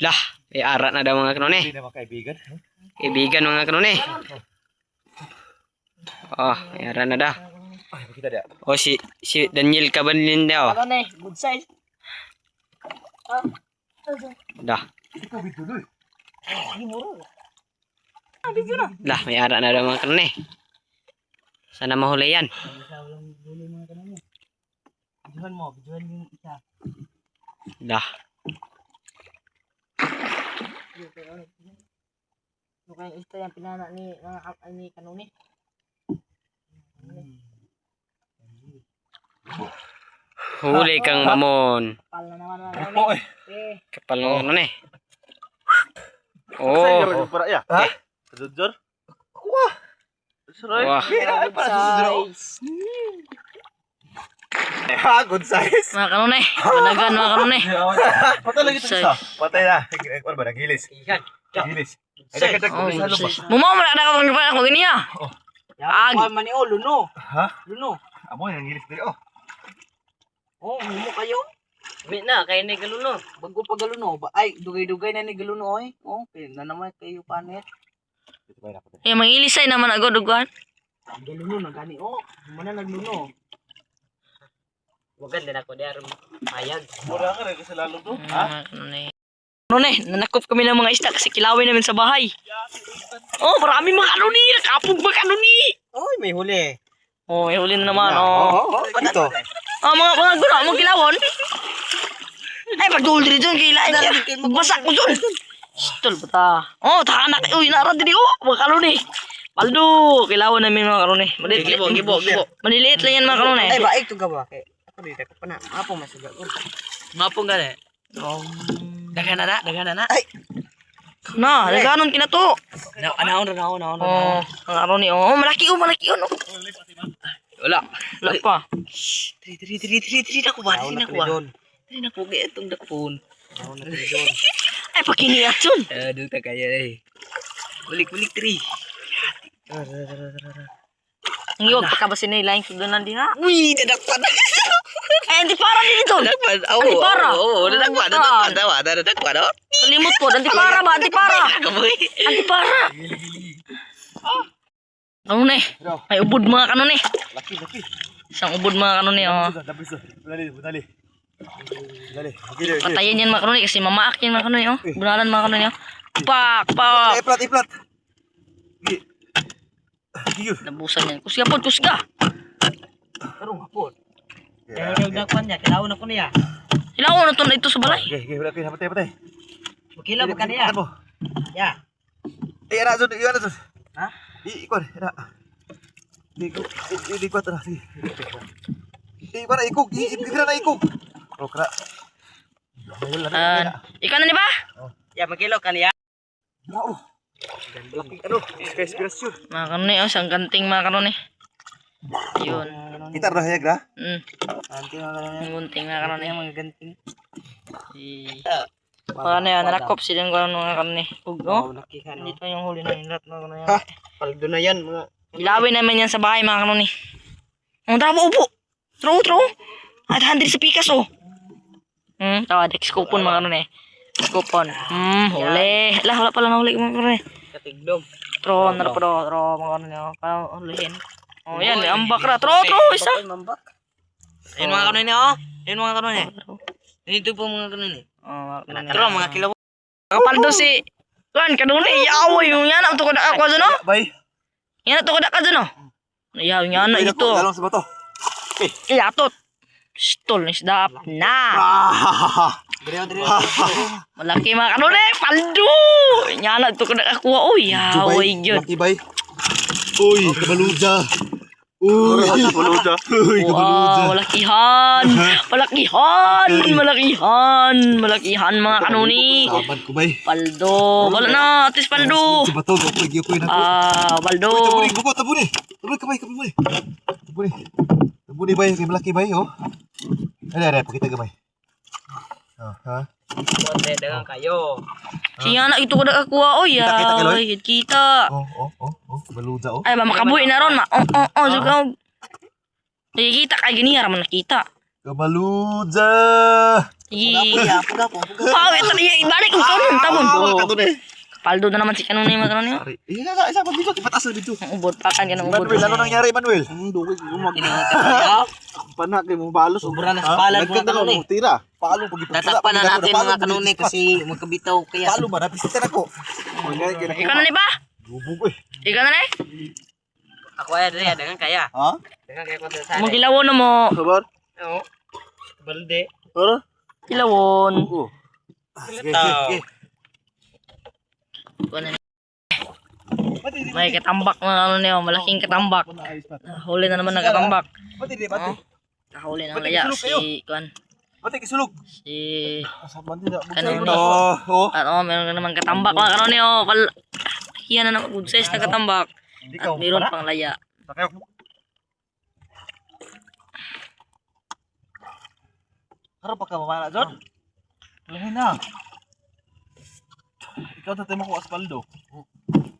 Lah, ara na daw mga kanone. Hindi naman kaibigan. Kaibigan mga kanone. Oh, may ara na daw. Ay, makita dia. Oh, si Daniel Cabanilin daw. Kanone, good size. Dah. Ikaw bituloy. Lah, may ara na daw mga kanone. Sana mahuli yan. Bijuan mo, bijuan yung isa. Dah. Ito kayong ista yung pinana ni kanone. Huli kang mamon. Kapal na naman mga Oh, kanone. eh. Kapal ng kanone. Sa'yo, Oh. para ya. Ha? Jujur. Wah. Seroy. Wah. Good size. Ha, good size. Mga kanone. Panagan mga kanone. Patay lagi ito isa. Patay na. Ano ba? Nagilis. Nagilis. Ay, nagkadag ko sa lupa. Mumaw mo na ako ng ako gini ah. Ag. Mani o, luno. Ha? Luno. Amo, nagilis dito. Oh. Oh, humo kayo. Wait na, kaya na galuno. Bago pa galuno. Ay, dugay-dugay na ni galuno oy. Oh, na naman kayo panit. Dito ba na patay? Eh, mangilisay naman ako duguan. Galuno na gani. Oh, mana nagluno. Wagan din ako diyan mayag. Mura ka rin sa lalo to. Ha? Kanone, nanakop kami ng mga isda kasi kilawin namin sa bahay. Oh, marami mga kanoni. Nakapog mga kanoni. Oy, may huli. Oh, may huli na naman. Oh. Ito. Oh, mga guna mo kilawon. Ay, pagdul dito yung kilain niya. Basak mo dun. Stol bata. Oh, tahanak. Uy, naran din oh. Mga kanoni. Paldo, kilawon namin mga kanoni. Maliliit. Gibo. Maliliit lang yan mga kanoni. Ay, baik to gawa kay. Ako dito ko pa na. Apo masuga ko. Ngapong gani. Dagan na. Ay, Na, naganon kinato. anaon. Oh, ang araw ni oh, malaki oh. Wala pa. Tri na ko ba? Tri na ko itong dakpon. Ay, pakiniat yun. Doon ta kaya eh. Bulik tri. Ang iwag pagkabasin na ilaing sudanan din ha. Uy, dadakpan. Ay, antipara din ito. Antipara. Oo, dadakpan. Kalimot po, antipara ba? Antipara. Ano na eh? May ubod mga kanone. Laki. Isang ubod mga kanone oh. Dali. Patayin yan mga kanone kasi mamaak yan mga kanone oh. Bunalan mga kanone oh. Pak. Iplat. Giyo. Nabusan yan. Kusga po, kusga. Karong hapon. Kaya nagdakpan niya, kilawon ako niya. Ilaw na to na ito sa balay. Okay, patay. Makila ba kaniya? Ano? Ya. Era dun, iwan dun. Ha? Ikon, era. Ikot na, sige. Ikon na, ikog. Ikira na, ikog. Rokra. Ikaw na ni ba? Ya, makilo kaniya. Wow. Laki, ano? Inspirasyon. Mga kanone oh, isang ganting mga kanone. Yun. Kita dah hayag na? Anti mga kanone. Ang gunting mga kanone. Ano mga ganting? Mga na yan, nanakop silang mga kanone. Oh, nakihan. Dito yung huli na nilat mga kanone. Paldo na yan mga. Ilawin namin yan sa bahay mga kanone. Ang tara upo. Tro. At handi sa pikas oh. Tawa, dekskopon mga kanone. Skupon. Huli. Wala pala na huli mga kanone. Katiglog. Tro mga kanone. Para hulihin. Oh, yan. May ambak ra. Tro. Isa. Mambak. Ayun mga kanone oh. Ayun mga kanone. Dito po mga kanone. Oh, mga kanone. Tro, mga kilaw. Kapaldo si Kan kanone. Yawoy. Yung yan. Ito ko na ako dyan oh. Bay. Yan ito ko na ka dyan oh. Yaw yan na ito. Lalong sa bato. Yatot. Stol ni sedap na. Dere. Malaki mga kanone. Paldo. Yan ito ko na kakuha. Oh, yawoy yun. Laki bay. Uy, kabaluja. Uy, kabaluja. Wow, malakihan mga kanoni. Saban ko bay. Paldo, wala na, atis paldo. Sa bato, gopay na ko. Paldo. Tabuni. Tabuni bay, kay malaki bay oh. Ada, pakita ka bay. Ha? Konti dengan kayo. Siya na ito ko nakakuha. Oh, kita. Oh, kabaluja oh. Ay, ba makabuhi na ron ma. Oh, sugaw. Kita kay gini ra man nakita. Kamaludza. Puga. Ito na yung ibalik yung kanon. Tabon. Kato na eh. Paldo na naman si kanon yung mga kanon yun. Sorry. Iya isa pag dito, ipatas na dito. Ang ubod pa kan yan ang ubod. Manuel, ano nangyari, Manuel? Ang dugay ko mag Panak kay mo balos. Sobra na sa palad mga kanuni. Tira. Paalo pag ito. Tatakpan na natin mga kanuni kasi magkabitaw kaya. Paalo ba napisita ako. Ikaw na ni ba? Bubog eh. Ikaw na ni? Ako ay dali dagang kaya. Ha? Dagang kaya ko sa. Mo kilawon na mo. Sabar. Oo. Balde. Ano? Kilawon. Oo. Sige. May katambak na ano niyo, malaking katambak. Huli na naman ng katambak. Pati di pati. Kahuli ng laya si Kuan. Pati kisulog. Si Saban din. Kanuni. Oh. Ano, meron na naman katambak mga karon niyo. Yan na naman good size na katambak. At meron pang laya. Harap pa ka mamana, John? Lahin na. Ikaw tatay mo ko aspaldo.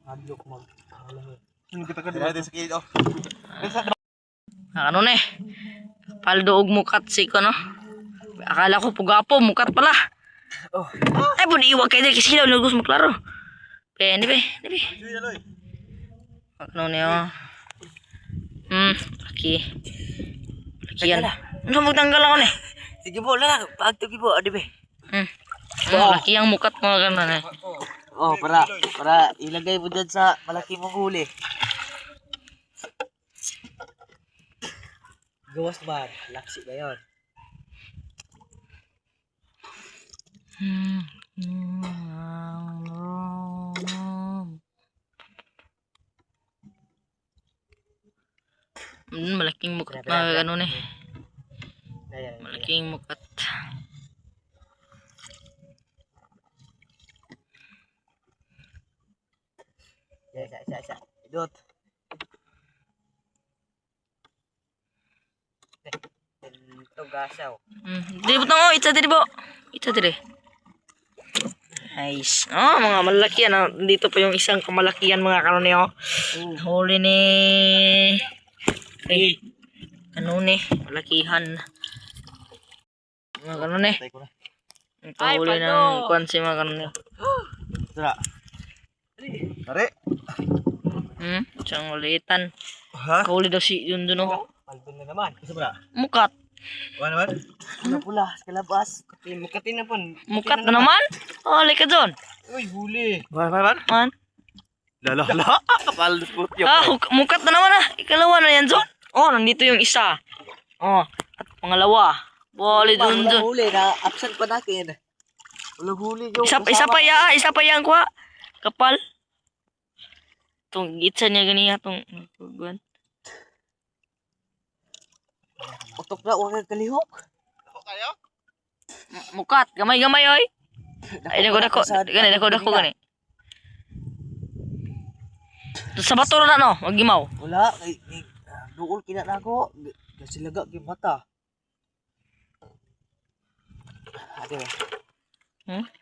Hadlok mag. Hindi kita ka dito sa kilid, oh. Ano ni? Paldo og mukat si ko no. Akala ko pugapo, mukat pala. Oh. Ay, pwede iwag kayo kasi sila nagos mo klaro. Hindi ba? Ano niyo? Laki. Laki yan. Ano magtanggal ako ni? Sige po lang, pagtugi po, adi be. Laki ang mukat mga ganun eh. Oh, para ilagay mo dyan sa malaki mong huli. Gawas ba? Laksi ba yun? Malaking mukat mga ganun eh. Malaking mukat. Isa. Idot. Ito gasaw. Di butang oh, itsa diri bo. Itsa diri. Nice. Oh, mga malaki yan. Dito pa yung isang kamalakihan mga kanone oh. Huli ni kanone, malakihan. Mga kanone. Ito huli ng kuan si mga kanone. Tara. Tare. Siyang ulitan. Ha? Kahuli daw si yun dun oh. Paldo na naman. Isa ba? Mukat. Ano naman? Pula, kalabas. Mukatin na po. Mukat na naman? Oh, ka dyan. Uy, huli. Man. Lala. Kapal spot yun. Mukat na naman ah. Ikalawa na yan dyan. Oh, nandito yung isa. Oh, at pangalawa. Bali dun dun. Huli na absent pa natin. Walang huli yung Isa pa yan kuha. Kapal. Itong itsa niya ganiya. Itong guwan. utok na huwag kalihok. Kayo? Mukat. Gamay-gamay oy. Ay, dako. Gani. Sa bato na no. Magimaw. Wala. Duol kina na ako. Kasi laga yung mata. Ate ba?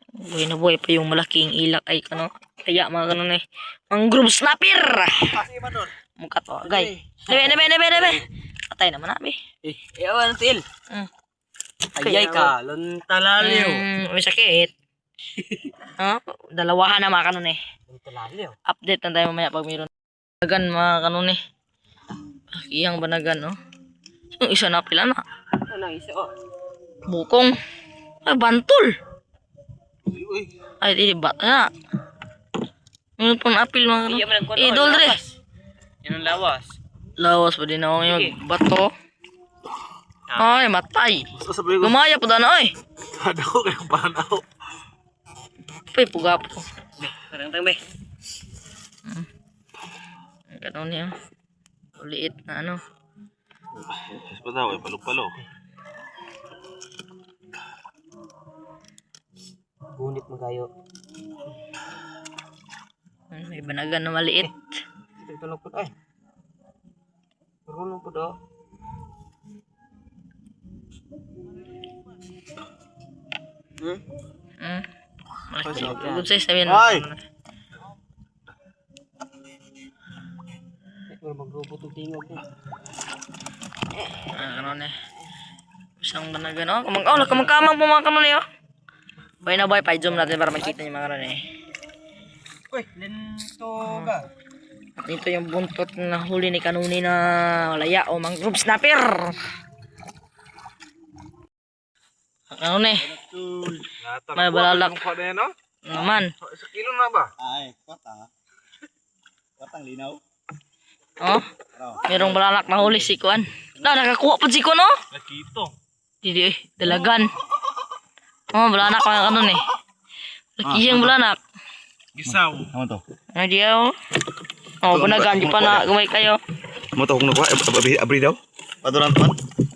Buhay na buhay pa yung malaking ilak ay kano. Kaya mga ganun eh. Mangrove snapper. Kasi man doon. Mukat o. Gay. Nebe. Patay naman nabi. Ewan, Til. Ayay ka. Luntalaliw. May sakit. Dalawahan na mga kanun eh. Luntalaliw. Update na tayo mamaya pag mayroon. Banagan mga kanun eh. Iyang banagan no. Yung isa na pila na. Ano isa o? Bukong. Ay, bantol. Ay, di bata na. Mayroon pang apil mga kanun. Idol dre. Yan ang lawas. Lawas pa din ako yung bato. Ay, matay. Sasabihin ko. Gumaya po na oy. Ada ko kayong panaw. Pay pugapo. Parang be. Ganun niya. Uliit na ano. Mas pa daw, palong-palo. Gunit magayo. May banagan na maliit. Ito lang po ay. Marunong po daw. Malaki. Good size sabihin mo. Ay! Pero mag-robot ang tingog ko. Ano na. Isang banagan, oh. Kamang-kamang po mga kanoni, oh. Boy na boy, pa-zoom natin para makita niyo mga kanoni. Uy, lento ka. At ito yung buntot na huli ni kanoni na laya o mangrove snapper. Kanoni, may balalak naman. Sa kilo na ba? Ay, kota. Kotang linaw. Oh, merong balalak na huli si Kuan. Nakakuha pa si Kuan, oh. Nakito. Hindi, dalagan. Oh, balanak mga kanoni. Lakihang balanak. Gisaw. Ano to? Ano dia, oh. Oh, banagan, di pa na gumay kayo. Mo to kung nakuha, abri daw. Paduran to.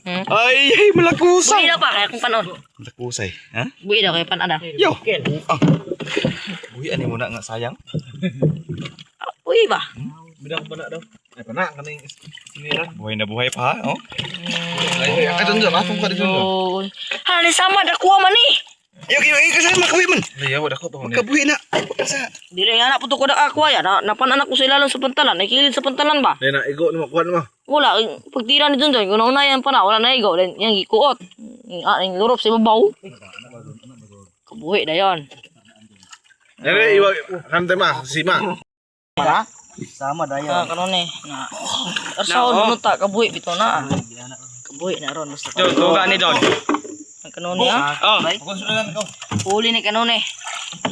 Hmm? Ay, malakusay. Buhi na pa, kaya kung panon. Malakusay. Ha? Buhi na, kaya pan ada. Yo. Buhi ani mo na nga sayang. Buhi ba? Bidang pa na daw. Ay pa na kaning sinira. Buhay na buhay pa, oh. Ay, doon doon, atong pa doon. Oh. Hala, sama, nakuha man eh. Yo, kasi makawi man. Ay, wala ko pa. Magkabuhi na. Sa. Dili nga na, puto ko na aqua ya. Napanan ako sa ilalim sa pantalan. Nakikilid sa pantalan ba? Dahil na, igo na makuha mo. Wala, pagtira ni John John, kung naunayan pa na, wala na igo. Yung gikuot. Yung lurop sa ibabaw. Kabuhi na yun. Ay, iwag, kante ma, sima. Para? Sama dayo. Kanon eh. Arsaon, manuta, kabuhi bito na. Kabuhi na ron. Basta Tuga ni Don. ang kanon niya. Oh. Huli ni kanon eh.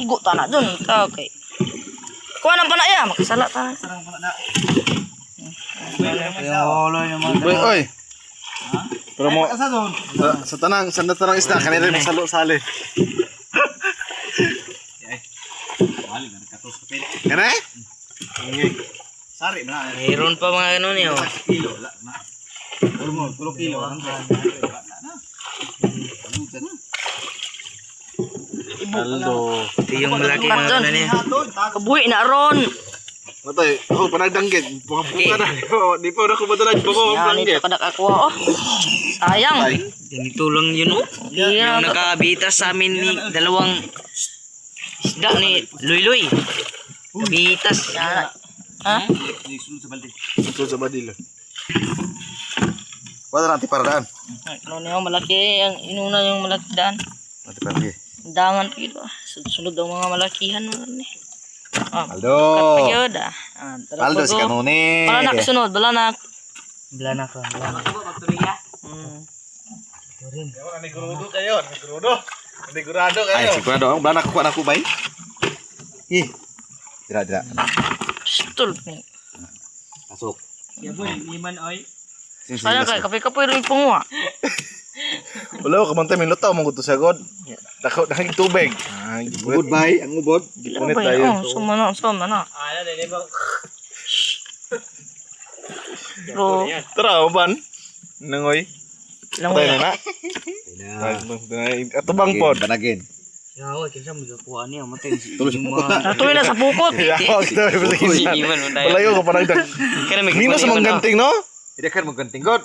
Igo ta na dun. Okay. Kuha ng panaya, makasala ta. Boy, oy. Pero mo, sa tanang isda, kanina rin masalo sali. Kena eh? Sari na. Mayroon pa mga kanon eh. Kilo la na. Tulo kilo. Aldo. Ito yung malaki mga kanon eh. Kabuhi na ron. Matay, ako panagdanggit. Buka na. Di pa ako madalag. Buka ako Yan, panagdanggit. ito kadak ako. Oh. Sayang. Ganito lang yun oh. Di na Yung nakabitas sa amin ni dalawang isda ni Luy-Luy. Kabitas. Yan. Ha? Ito sa badilo. Wala natin para daan. Kanon niya, malaki. Ang inuna yung malaki daan. Natin para lagi. Dangan pa yun. Sunod ang mga malakihan mo rin eh. Ah, Aldo. kat pa yun ah. Aldo si kanone. Bala na kasunod, bala na. Blanak lang. Nigurudo kayo. Nigurudo. Nigurado kayo. Ay, sigurado. Ang blanak ko anak ko ba eh? Tira. Stol. Pasok. Yabo, liman oy. Sayang kay kape-kape rin punga. Wala ko kamantay minuto mong gusto sa god. Dako daking tubig. Ay, goodbye ang ubod. Gipunit tayo. Oh, sumana. Ala, dili ba? Bro, Tara, uban. Nangoy. lang Patay mo. na. Ato bang pod. Banagin. Yawa, kinsa mo gakuha niya, matay si Tulos mo ko. Natuloy na sa bukot. Yaw, kita may pasakitan. Iman mo tayo. Wala ko panagdag. Kana may Nino sa kuha mga niya, ganting, no? Hindi ka mo ganting god.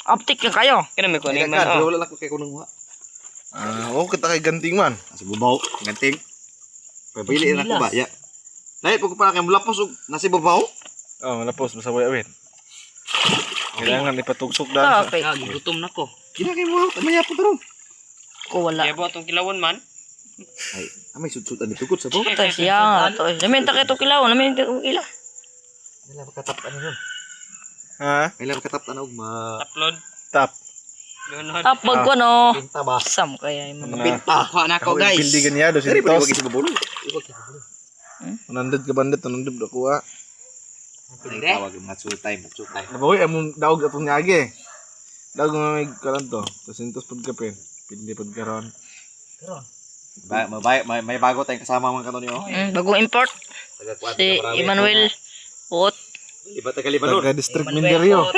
Optic na kayo. Kana may kuha Hindi niya man ka, oh. wala lang ko kay kunong wa. Oo, kita kay ganting man. Sa bubaw, ganting. Pabili na ko ba? Ya. Dahil pag pa kay mulapos nasi bubaw. Oh, mulapos basta boy awit. Kailangan ipatugsok Ah, daan. okay. Gutom na ko. Kinakay mo, tamaya po taro. Ko wala. Yabo atong kilawon man. Ay, amay sud-sudan ni tukod sa bo. Ito siya. Ito. Laminta kayo kilaw. Laminta kayo kilaw. Kailangan makatap ano nun? Ha? Kailangan makatap ano ma Upload. tap. Yun Tapag ko no. Pinta ba? Sam kaya yung mga. Pinta. Kuha na ko guys. Pildigan niya do Dari pa sintos. wagi sa babulo. 100 ka bandit, 100 ako ah. Tawag yung matsutay. Nabawi among daog atong niage. Daog nga may kalanto. 200 pud ka pen. Pildi pud karon. May bago tayong kasama mga kanon niyo. Bagong import. Si Emmanuel Hot. Iba taga Libanon. Taga district Mindario.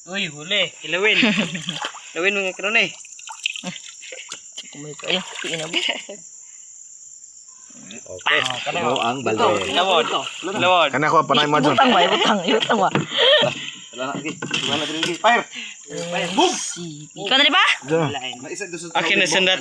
Uy, huli. Kilawin. Kilawin mga kanon eh. Kumay kayo. Inabi. Okay. Ito ang balde. Kilawon. Kilawon. Kana ko panay mo dyan. Butang ba? Butang ba? Wala na lagi. Wala na lagi. Fire. Boom! Ikaw na di ba? Dyan. May isa gusto. Akin na sandat.